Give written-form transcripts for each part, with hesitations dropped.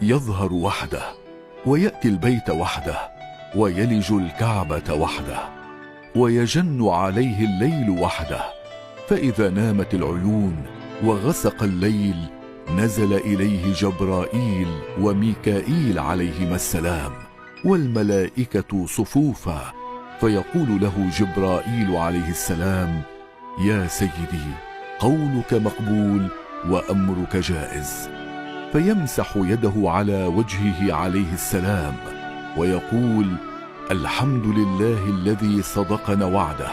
يظهر وحده، ويأتي البيت وحده، ويلج الكعبة وحده، ويجن عليه الليل وحده. فإذا نامت العيون وغسق الليل نزل إليه جبرائيل وميكائيل عليهما السلام والملائكة صفوفا، فيقول له جبرائيل عليه السلام: يا سيدي، قولك مقبول وأمرك جائز. فيمسح يده على وجهه عليه السلام ويقول: الحمد لله الذي صدقنا وعده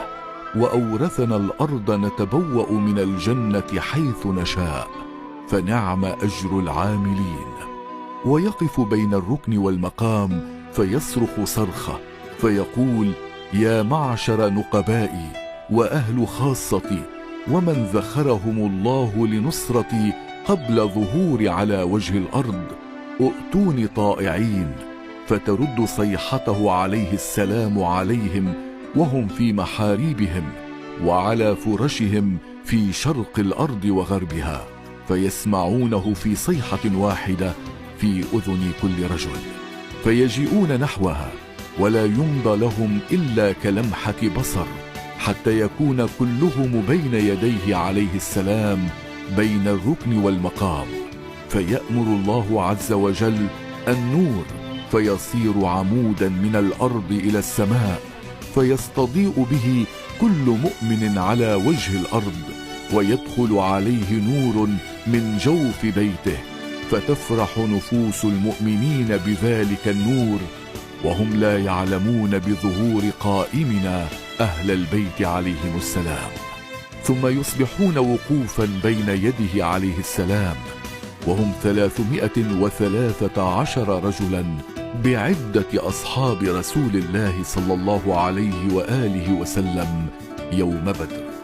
وأورثنا الأرض نتبوأ من الجنة حيث نشاء، فنعم أجر العاملين. ويقف بين الركن والمقام فيصرخ صرخة فيقول: يا معشر نقبائي وأهل خاصتي ومن ذخرهم الله لنصرتي قبل ظهوري على وجه الأرض، ائتوني طائعين. فترد صيحته عليه السلام عليهم وهم في محاريبهم وعلى فرشهم في شرق الأرض وغربها، فيسمعونه في صيحة واحدة في أذن كل رجل، فيجيئون نحوها ولا يمضى لهم إلا كلمحة بصر، حتى يكون كلهم بين يديه عليه السلام بين الركن والمقام. فيأمر الله عز وجل النور فيصير عمودا من الأرض إلى السماء، فيستضيء به كل مؤمن على وجه الأرض، ويدخل عليه نور من جوف بيته، فتفرح نفوس المؤمنين بذلك النور، وهم لا يعلمون بظهور قائمنا أهل البيت عليهم السلام. ثم يصبحون وقوفا بين يده عليه السلام وهم 313 رجلا بعدة أصحاب رسول الله صلى الله عليه وآله وسلم يوم بدر.